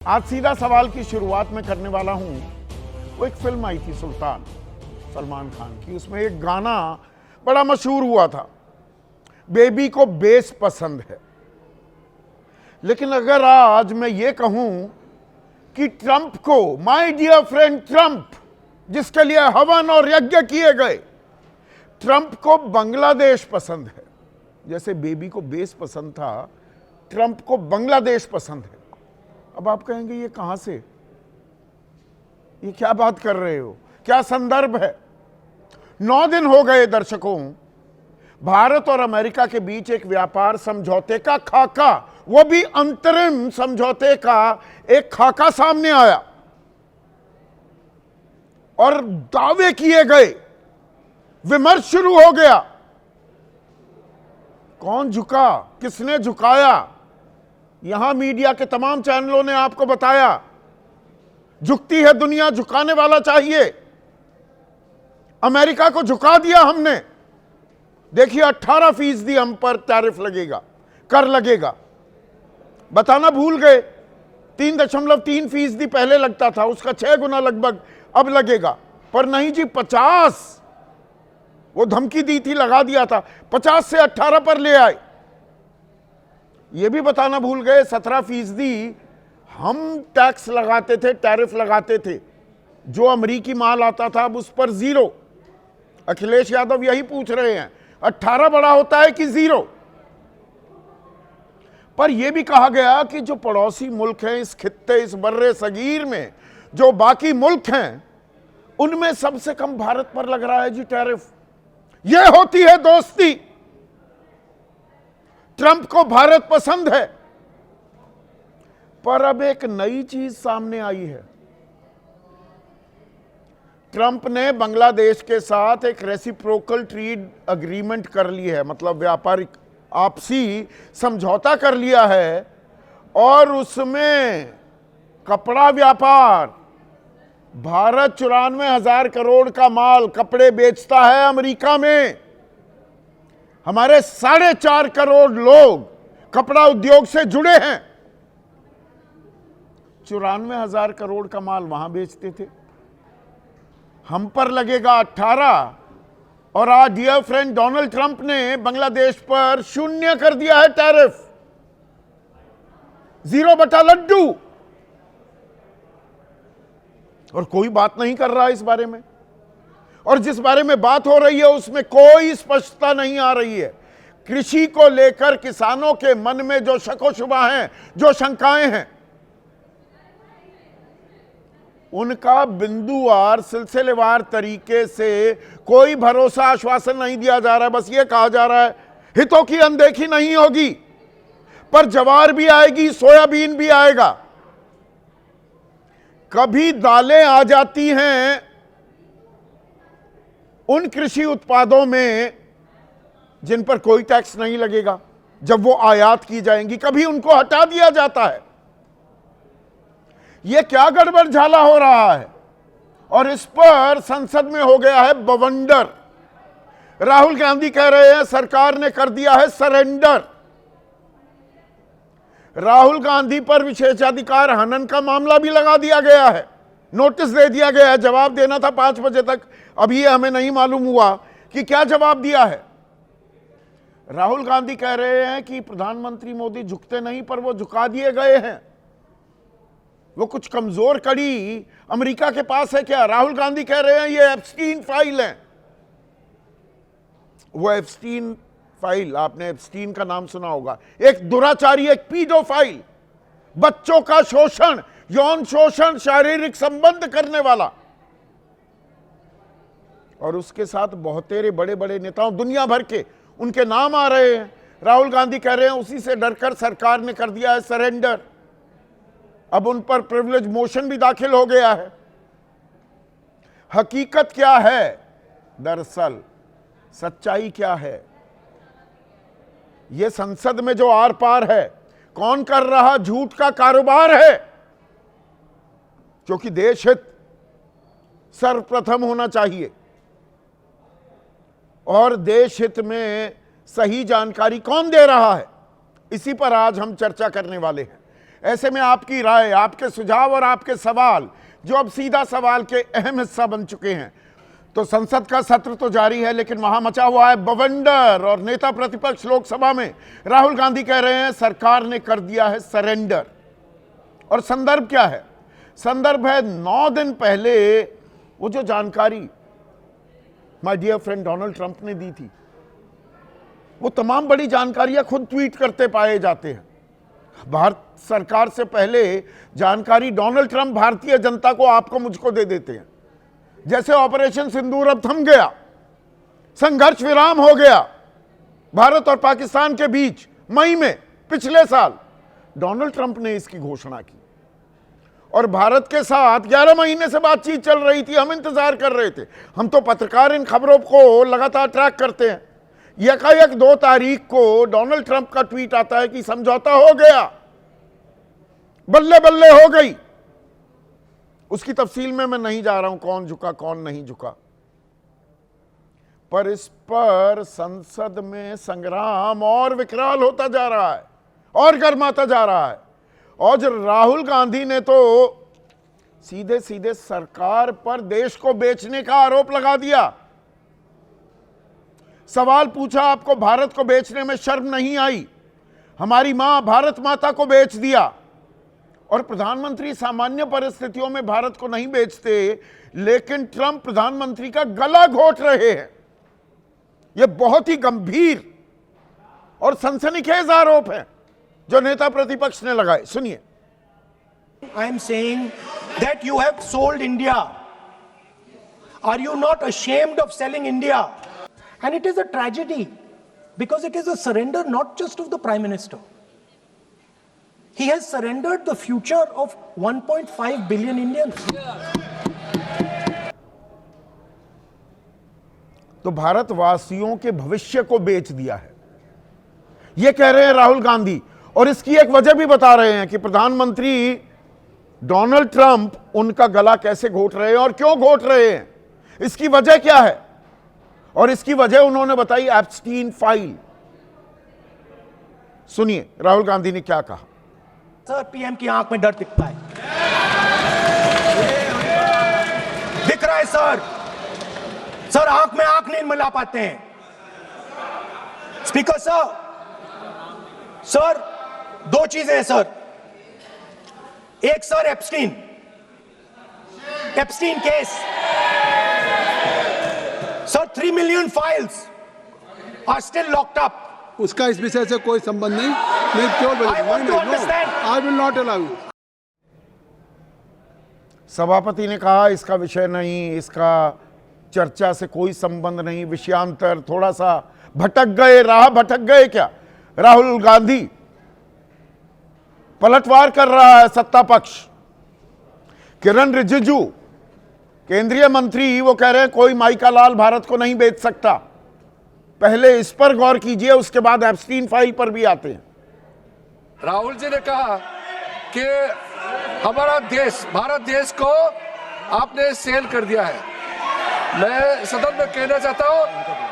आज सीधा सवाल की शुरुआत में करने वाला हूं। वो एक फिल्म आई थी सुल्तान, सलमान खान की। उसमें एक गाना बड़ा मशहूर हुआ था, बेबी को बेस पसंद है। लेकिन अगर आज मैं ये कहूं कि ट्रंप को, माय डियर फ्रेंड ट्रंप, जिसके लिए हवन और यज्ञ किए गए, ट्रंप को बांग्लादेश पसंद है। जैसे बेबी को बेस पसंद था, ट्रंप को बांग्लादेश पसंद है। अब आप कहेंगे ये कहां से, ये क्या बात कर रहे हो, क्या संदर्भ है? 9 दिन हो गए दर्शकों, भारत और अमेरिका के बीच एक व्यापार समझौते का खाका, वो भी अंतरिम समझौते का एक खाका सामने आया और दावे किए गए, विमर्श शुरू हो गया। कौन झुका, किसने झुकाया? यहां मीडिया के तमाम चैनलों ने आपको बताया। झुकती है दुनिया, झुकाने वाला चाहिए। अमेरिका को झुका दिया हमने। देखिए 18% हम पर टैरिफ लगेगा, कर लगेगा। बताना भूल गए, 3.3% पहले लगता था, उसका 6 गुना लगभग अब लगेगा। पर नहीं जी, 50, वो धमकी दी थी, लगा दिया था, 50 से 18 पर ले आए। ये भी बताना भूल गए, 17% हम टैक्स लगाते थे, टैरिफ लगाते थे। जो अमेरिकी माल आता था अब उस पर 0। अखिलेश यादव यही पूछ रहे हैं, 18 बड़ा होता है कि 0? पर यह भी कहा गया कि जो पड़ोसी मुल्क हैं इस खित्ते, इस बर्रे सगीर में, जो बाकी मुल्क हैं, उनमें सबसे कम भारत पर लग रहा है जी टैरिफ। यह होती है दोस्ती। ट्रंप को भारत पसंद है। पर अब एक नई चीज सामने आई है। ट्रंप ने बांग्लादेश के साथ एक रेसिप्रोकल ट्रेड एग्रीमेंट कर ली है, मतलब व्यापारिक आपसी समझौता कर लिया है। और उसमें कपड़ा व्यापार, भारत 94,000 करोड़ का माल कपड़े बेचता है अमेरिका में। हमारे 4.5 करोड़ लोग कपड़ा उद्योग से जुड़े हैं। 94,000 करोड़ का माल वहां बेचते थे, हम पर लगेगा 18। और आज डियर फ्रेंड डोनाल्ड ट्रंप ने बांग्लादेश पर 0 कर दिया है टैरिफ, 0 बटा लड्डू। और कोई बात नहीं कर रहा इस बारे में। और जिस बारे में बात हो रही है उसमें कोई स्पष्टता नहीं आ रही है। कृषि को लेकर किसानों के मन में जो शको शुबा हैं, जो शंकाएं हैं, उनका बिंदुवार, सिलसिलेवार तरीके से कोई भरोसा, आश्वासन नहीं दिया जा रहा है। बस ये कहा जा रहा है हितों की अनदेखी नहीं होगी। पर ज्वार भी आएगी, सोयाबीन भी आएगा। कभी दालें आ जाती हैं उन कृषि उत्पादों में जिन पर कोई टैक्स नहीं लगेगा, जब वो आयात की जाएंगी, कभी उनको हटा दिया जाता है। यह क्या गड़बड़ झाला हो रहा है? और इस पर संसद में हो गया है बवंडर। राहुल गांधी कह रहे हैं सरकार ने कर दिया है सरेंडर। राहुल गांधी पर विशेषाधिकार हनन का मामला भी लगा दिया गया है, नोटिस दे दिया गया है। जवाब देना था 5 बजे तक, अभी हमें नहीं मालूम हुआ कि क्या जवाब दिया है। राहुल गांधी कह रहे हैं कि प्रधानमंत्री मोदी झुकते नहीं, पर वो झुका दिए गए हैं। वो कुछ कमजोर कड़ी अमेरिका के पास है क्या? राहुल गांधी कह रहे हैं ये एप्स्टीन फाइल है। वो एप्स्टीन फाइल, आपने एप्स्टीन का नाम सुना होगा, एक दुराचारी, एक पीडोफाइल, बच्चों का शोषण, यौन शोषण, शारीरिक संबंध करने वाला। और उसके साथ बहुतेरे बड़े बड़े नेताओं, दुनिया भर के, उनके नाम आ रहे हैं। राहुल गांधी कह रहे हैं उसी से डरकर सरकार ने कर दिया है सरेंडर। अब उन पर प्रिविलेज मोशन भी दाखिल हो गया है। हकीकत क्या है? दरअसल सच्चाई क्या है? यह संसद में जो आर पार है, कौन कर रहा झूठ का कारोबार है? क्योंकि देश हित सर्वप्रथम होना चाहिए। और देश हित में सही जानकारी कौन दे रहा है, इसी पर आज हम चर्चा करने वाले हैं। ऐसे में आपकी राय, आपके सुझाव और आपके सवाल, जो अब सीधा सवाल के अहम हिस्सा बन चुके हैं। तो संसद का सत्र तो जारी है, लेकिन वहां मचा हुआ है बवंडर, और नेता प्रतिपक्ष लोकसभा में राहुल गांधी कह रहे हैं सरकार ने कर दिया है सरेंडर। और संदर्भ क्या है? संदर्भ है 9 दिन पहले वो जो जानकारी my dear friend Donald Trump ने दी थी। वो तमाम बड़ी जानकारियां खुद ट्वीट करते पाए जाते हैं। भारत सरकार से पहले जानकारी डोनाल्ड ट्रंप भारतीय जनता को, आपको, मुझको दे देते हैं। जैसे ऑपरेशन सिंदूर अब थम गया, संघर्ष विराम हो गया भारत और पाकिस्तान के बीच मई में पिछले साल, डोनाल्ड ट्रंप ने इसकी घोषणा की। और भारत के साथ 11 महीने से बातचीत चल रही थी, हम इंतजार कर रहे थे। हम तो पत्रकार इन खबरों को लगातार ट्रैक करते हैं। यकायक 2 तारीख को डोनाल्ड ट्रंप का ट्वीट आता है कि समझौता हो गया, बल्ले बल्ले हो गई। उसकी तफसील में मैं नहीं जा रहा हूं, कौन झुका कौन नहीं झुका, पर इस पर संसद में संग्राम और विकराल होता जा रहा है और गर्माता जा रहा है। और जो राहुल गांधी ने तो सीधे सीधे सरकार पर देश को बेचने का आरोप लगा दिया। सवाल पूछा, आपको भारत को बेचने में शर्म नहीं आई? हमारी मां भारत माता को बेच दिया। और प्रधानमंत्री सामान्य परिस्थितियों में भारत को नहीं बेचते, लेकिन ट्रंप प्रधानमंत्री का गला घोट रहे हैं। यह बहुत ही गंभीर और सनसनीखेज आरोप है जो नेता प्रतिपक्ष ने लगाए। सुनिए। I am saying that you have sold India. Are you not ashamed of selling India? And it is a tragedy because it is a surrender not just of the Prime Minister. He has surrendered the future of 1.5 billion Indians. तो भारतवासियों के भविष्य को बेच दिया है, यह कह रहे हैं राहुल गांधी। और इसकी एक वजह भी बता रहे हैं कि प्रधानमंत्री डोनाल्ड ट्रंप उनका गला कैसे घोट रहे हैं और क्यों घोट रहे हैं, इसकी वजह क्या है। और इसकी वजह उन्होंने बताई एप्स्टीन फाइल। सुनिए राहुल गांधी ने क्या कहा। सर, पीएम की आंख में डर दिखता है, दिख रहा है सर। सर, आंख में आंख नहीं मिला पाते हैं। स्पीकर सर 2 चीजें हैं सर। एक sir Epstein case sir, 3 million files are still locked up. उसका इस विषय से कोई संबंध नहीं। I will not allow. सभापति ने कहा इसका विषय नहीं, इसका चर्चा से कोई संबंध नहीं, विषयांतर। थोड़ा सा भटक गए, राह भटक गए क्या? राहुल गांधी पलटवार कर रहा है सत्ता पक्ष। किरण रिजिजू केंद्रीय मंत्री, वो कह रहे हैं कोई माइका लाल भारत को नहीं बेच सकता। पहले इस पर गौर कीजिए, उसके बाद एप्स्टीन फाइल पर भी आते हैं। राहुल जी ने कहा कि हमारा देश, भारत देश को आपने सेल कर दिया है। मैं सदन में कहना चाहता हूं,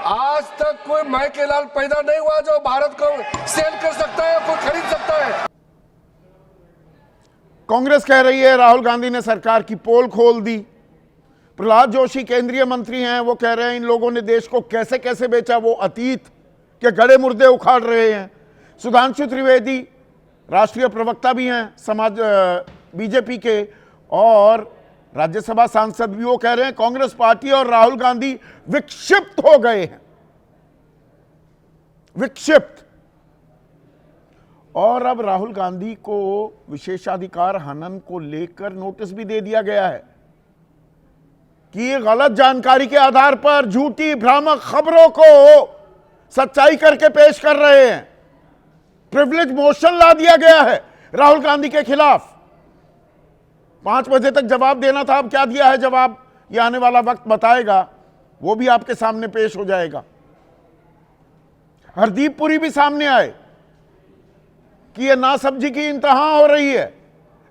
आज तक कोई माइके लाल पैदा नहीं हुआ जो भारत को सेल कर सकता है, कोई खरीद सकता है। कांग्रेस कह रही है राहुल गांधी ने सरकार की पोल खोल दी। प्रहलाद जोशी केंद्रीय मंत्री हैं, वो कह रहे हैं इन लोगों ने देश को कैसे कैसे बेचा, वो अतीत के गड़े मुर्दे उखाड़ रहे हैं। सुधांशु त्रिवेदी राष्ट्रीय प्रवक्ता भी हैं समाज बीजेपी के और राज्यसभा सांसद भी, वो कह रहे हैं कांग्रेस पार्टी और राहुल गांधी विक्षिप्त हो गए हैं, विक्षिप्त। और अब राहुल गांधी को विशेषाधिकार हनन को लेकर नोटिस भी दे दिया गया है कि गलत जानकारी के आधार पर झूठी भ्रामक खबरों को सच्चाई करके पेश कर रहे हैं। प्रिविलेज मोशन ला दिया गया है राहुल गांधी के खिलाफ। 5 बजे तक जवाब देना था, अब क्या दिया है जवाब, यह आने वाला वक्त बताएगा, वो भी आपके सामने पेश हो जाएगा। हरदीप पुरी भी सामने आए कि यह नासमझी की इंतहा हो रही है,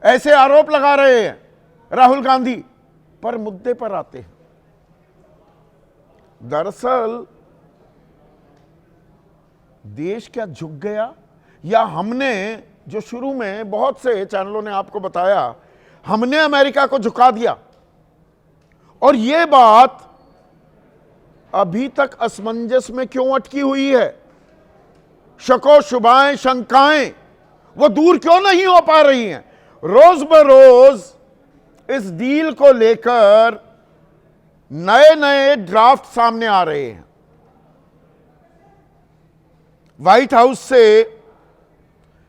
ऐसे आरोप लगा रहे हैं राहुल गांधी। पर मुद्दे पर आते हैं। दरअसल देश क्या झुक गया या हमने जो शुरू में बहुत से चैनलों ने आपको बताया हमने अमेरिका को झुका दिया, और यह बात अभी तक असमंजस में क्यों अटकी हुई है? शको शुभाएं शंकाएं वो दूर क्यों नहीं हो पा रही हैं? रोज बरोज इस डील को लेकर नए नए ड्राफ्ट सामने आ रहे हैं। व्हाइट हाउस से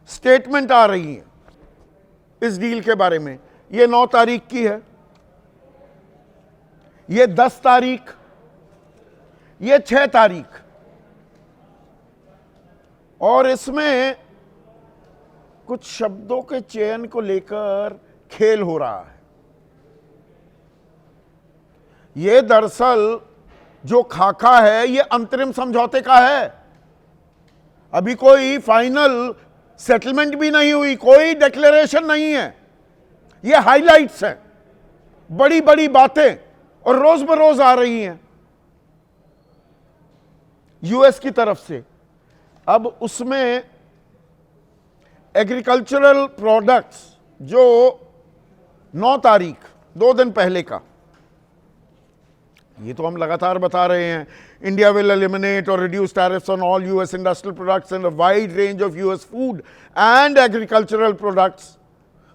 स्टेटमेंट आ रही है इस डील के बारे में। यह 9 तारीख की है, यह 10 तारीख, यह 6 तारीख, और इसमें कुछ शब्दों के चयन को लेकर खेल हो रहा है। यह दरअसल जो खाका है यह अंतरिम समझौते का है, अभी कोई फाइनल सेटलमेंट भी नहीं हुई, कोई डिक्लेरेशन नहीं है। ये हाइलाइट्स हैं, बड़ी बड़ी बातें, और रोज बरोज आ रही हैं यूएस की तरफ से। अब उसमें एग्रीकल्चरल प्रोडक्ट्स जो 9 तारीख 2 दिन पहले का, ये तो हम लगातार बता रहे हैं, इंडिया विल एलिमिनेट और reduce tariffs on all US industrial products and a wide range of US food and agricultural products.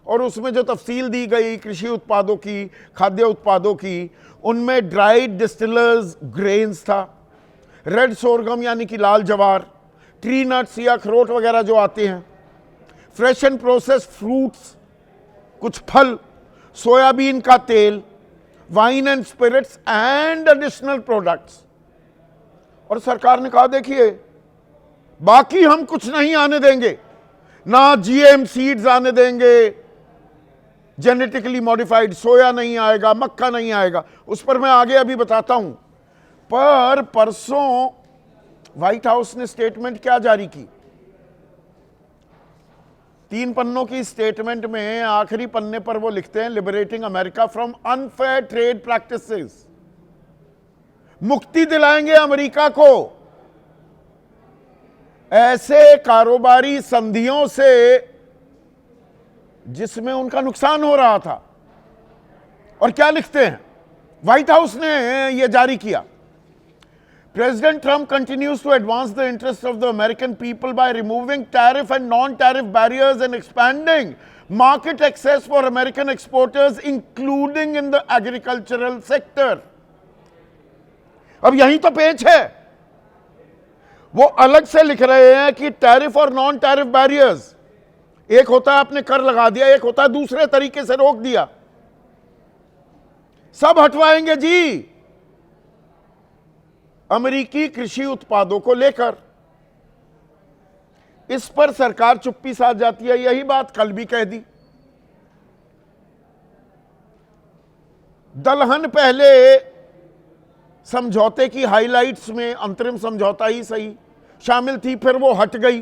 और उसमें जो तफसील दी गई कृषि उत्पादों की, खाद्य उत्पादों की, उनमें ड्राइड डिस्टिलर्स ग्रेन्स था, रेड सोरगम यानी कि लाल जवार, ट्री नट्स या अखरोट वगैरह जो आते हैं, फ्रेश एंड प्रोसेस्ड फ्रूट्स, कुछ फल, सोयाबीन का तेल, wine and spirits and additional products. और सरकार ने कहा देखिए बाकी हम कुछ नहीं आने देंगे, ना जीएम सीड्स आने देंगे, जेनेटिकली मॉडिफाइड सोया नहीं आएगा, मक्का नहीं आएगा। उस पर मैं आगे अभी बताता हूं। पर परसों व्हाइट हाउस ने स्टेटमेंट क्या जारी की? 3 पन्नों की स्टेटमेंट में आखिरी पन्ने पर वो लिखते हैं, liberating America from unfair trade practices. मुक्ति दिलाएंगे अमेरिका को ऐसे कारोबारी संधियों से जिसमें उनका नुकसान हो रहा था। और क्या लिखते हैं? व्हाइट हाउस ने यह जारी किया, President Trump continues to advance the interests of the American people by removing tariff and non-tariff barriers and expanding market access for American exporters, including in the agricultural sector. अब यहीं तो पेच है। वो अलग से लिख रहे हैं कि टैरिफ और नॉन टैरिफ बैरियर्स, एक होता है आपने कर लगा दिया, एक होता है दूसरे तरीके से रोक दिया। सब हटवाएंगे जी अमेरिकी कृषि उत्पादों को लेकर। इस पर सरकार चुप्पी साध जाती है। यही बात कल भी कह दी। दलहन पहले समझौते की हाइलाइट्स में अंतरिम समझौता ही सही शामिल थी, फिर वो हट गई।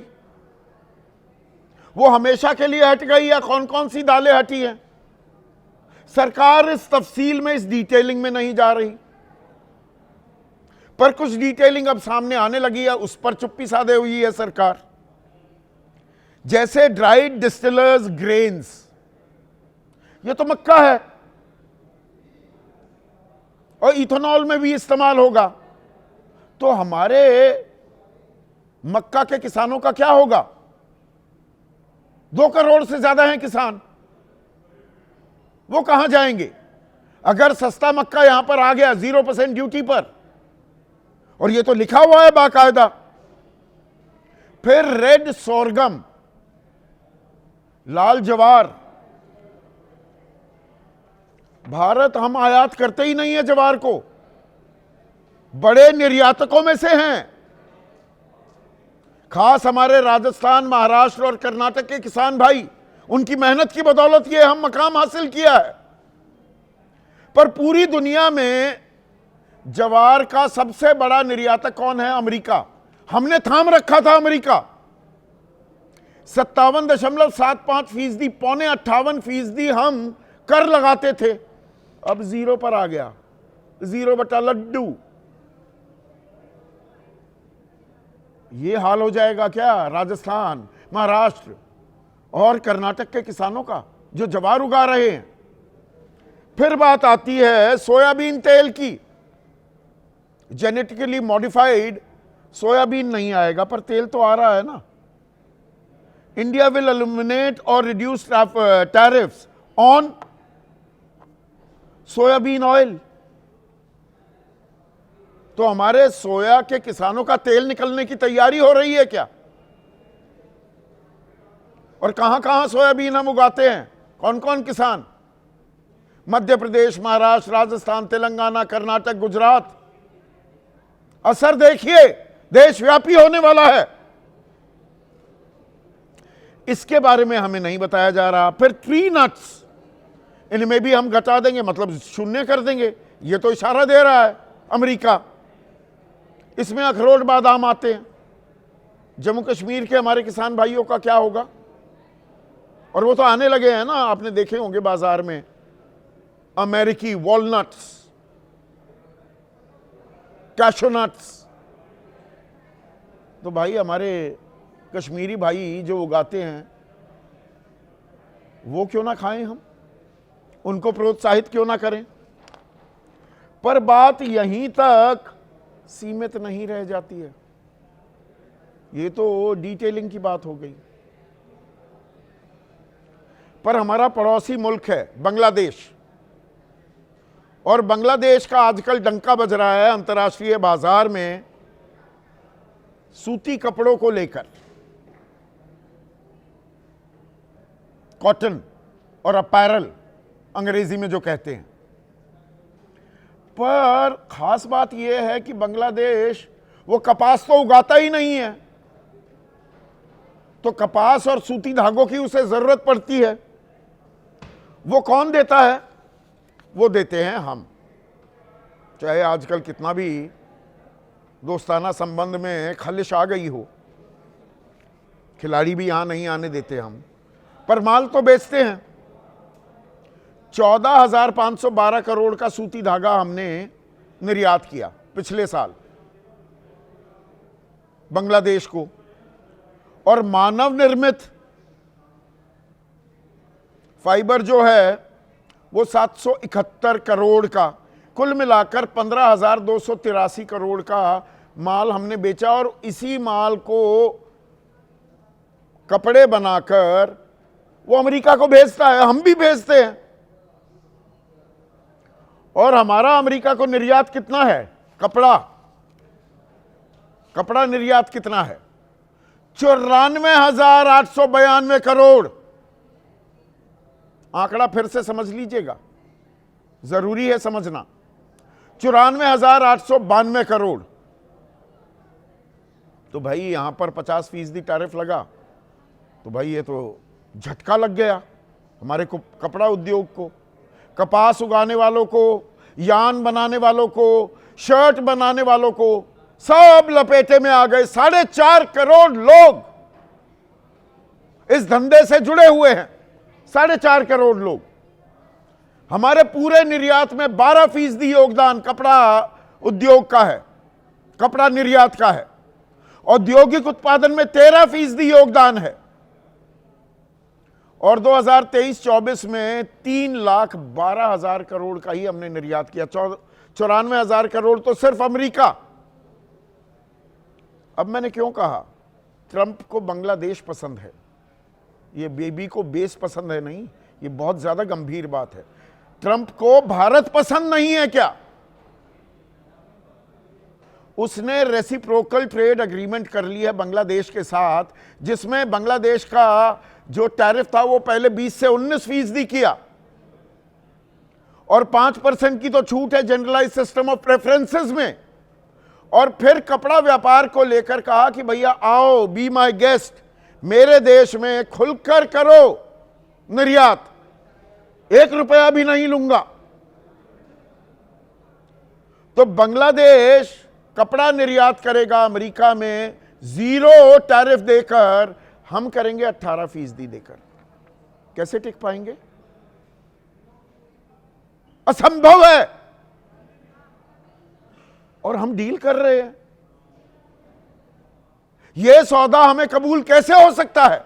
वो हमेशा के लिए हट गई या कौन कौन सी दालें हटी हैं? सरकार इस तफसील में, इस डिटेलिंग में नहीं जा रही, पर कुछ डिटेलिंग अब सामने आने लगी है, उस पर चुप्पी साधे हुई है सरकार। जैसे ड्राइड डिस्टिलर्स ग्रेन्स, ये तो मक्का है और इथेनॉल में भी इस्तेमाल होगा, तो हमारे मक्का के किसानों का क्या होगा? 2 करोड़ से ज्यादा हैं किसान, वो कहां जाएंगे? अगर सस्ता मक्का यहां पर आ गया 0% ड्यूटी पर, और ये तो लिखा हुआ है बाकायदा, फिर रेड सोरगम, लाल जवार, भारत हम आयात करते ही नहीं है जवार को, बड़े निर्यातकों में से हैं। खास हमारे राजस्थान, महाराष्ट्र और कर्नाटक के किसान भाई, उनकी मेहनत की बदौलत ये हम मकाम हासिल किया है। पर पूरी दुनिया में जवार का सबसे बड़ा निर्यातक कौन है? अमेरिका। हमने थाम रखा था अमेरिका। 57.75%, 58% हम कर लगाते थे, अब 0 पर आ गया, 0 बटा लड्डू। ये हाल हो जाएगा क्या राजस्थान, महाराष्ट्र और कर्नाटक के किसानों का जो जवार उगा रहे हैं। फिर बात आती है सोयाबीन तेल की। जेनेटिकली मॉडिफाइड सोयाबीन नहीं आएगा, पर तेल तो आ रहा है ना। इंडिया विल एलिमिनेट और reduce tariffs on soybean oil. तो हमारे सोया के किसानों का तेल निकलने की तैयारी हो रही है क्या? और कहां कहां सोयाबीन हम उगाते हैं, कौन कौन किसान? मध्य प्रदेश, महाराष्ट्र, राजस्थान, तेलंगाना, कर्नाटक, गुजरात। असर देखिए देशव्यापी होने वाला है। इसके बारे में हमें नहीं बताया जा रहा। फिर ट्री नट्स, इनमें भी हम घटा देंगे, मतलब शून्य कर देंगे। ये तो इशारा दे रहा है अमेरिका। इसमें अखरोट बादाम आते हैं। जम्मू कश्मीर के हमारे किसान भाइयों का क्या होगा? और वो तो आने लगे हैं ना, आपने देखे होंगे बाजार में अमेरिकी वॉलनट्स, कैशोनट्स। तो भाई हमारे कश्मीरी भाई जो उगाते हैं वो क्यों ना खाएं हम, उनको प्रोत्साहित क्यों ना करें? पर बात यहीं तक सीमित नहीं रह जाती है। ये तो डिटेलिंग की बात हो गई। पर हमारा पड़ोसी मुल्क है बांग्लादेश, और बांग्लादेश का आजकल डंका बज रहा है अंतर्राष्ट्रीय बाजार में सूती कपड़ों को लेकर, कॉटन और अपैरल अंग्रेजी में जो कहते हैं। पर खास बात यह है कि बांग्लादेश वो कपास तो उगाता ही नहीं है, तो कपास और सूती धागों की उसे जरूरत पड़ती है। वो कौन देता है? वो देते हैं हम। चाहे आजकल कितना भी दोस्ताना संबंध में खलिश आ गई हो, खिलाड़ी भी यहां नहीं आने देते हम, पर माल तो बेचते हैं। 14,512 करोड़ का सूती धागा हमने निर्यात किया पिछले साल बांग्लादेश को, और मानव निर्मित फाइबर जो है वो 771 करोड़ का, कुल मिलाकर 15,283 करोड़ का माल हमने बेचा। और इसी माल को कपड़े बनाकर वो अमेरिका को भेजता है, हम भी भेजते हैं। और हमारा अमेरिका को निर्यात कितना है? कपड़ा निर्यात कितना है? 94,892 करोड़। आंकड़ा फिर से समझ लीजिएगा, जरूरी है समझना। 94,892 करोड़। तो भाई यहां पर 50% टैरिफ लगा, तो भाई ये तो झटका लग गया हमारे को, कपड़ा उद्योग को, कपास उगाने वालों को, यान बनाने वालों को, शर्ट बनाने वालों को, सब लपेटे में आ गए। 4.5 करोड़ लोग इस धंधे से जुड़े हुए हैं। 4.5 करोड़ लोग। हमारे पूरे निर्यात में 12% योगदान कपड़ा उद्योग का है, कपड़ा निर्यात का है। औद्योगिक उत्पादन में 13% योगदान है। और 2023-24 में 3,12,000 करोड़ का ही हमने निर्यात किया। 94,000 करोड़ तो सिर्फ अमेरिका। अब मैंने क्यों कहा ट्रंप को बांग्लादेश पसंद है? ये बेबी को बेस पसंद है नहीं, ये बहुत ज्यादा गंभीर बात है। ट्रंप को भारत पसंद नहीं है क्या? उसने रेसिप्रोकल ट्रेड एग्रीमेंट कर लिया है बांग्लादेश के साथ, जिसमें बांग्लादेश का जो टैरिफ था वो पहले 20 से 19% किया, और 5% की तो छूट है जनरलाइज सिस्टम ऑफ प्रेफरेंसेस में। और फिर कपड़ा व्यापार को लेकर कहा कि भैया आओ, बी माय गेस्ट, मेरे देश में खुलकर करो निर्यात, 1 रुपया भी नहीं लूंगा। तो बांग्लादेश कपड़ा निर्यात करेगा अमेरिका में 0 टैरिफ देकर, हम करेंगे 18% देकर। कैसे टिक पाएंगे? असंभव है। और हम डील कर रहे हैं। यह सौदा हमें कबूल कैसे हो सकता है?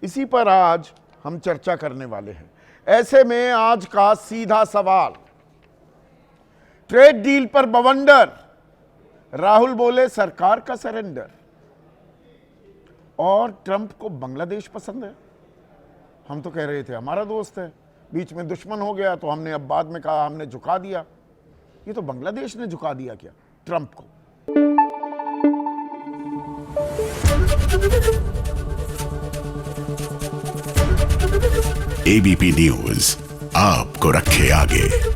इसी पर आज हम चर्चा करने वाले हैं। ऐसे में आज का सीधा सवाल, ट्रेड डील पर बवंडर, राहुल बोले सरकार का सरेंडर, और ट्रंप को बांग्लादेश पसंद है। हम तो कह रहे थे हमारा दोस्त है, बीच में दुश्मन हो गया तो हमने अब बाद में कहा हमने झुका दिया। ये तो बांग्लादेश ने झुका दिया क्या ट्रंप को? एबीपी न्यूज आपको रखे आगे।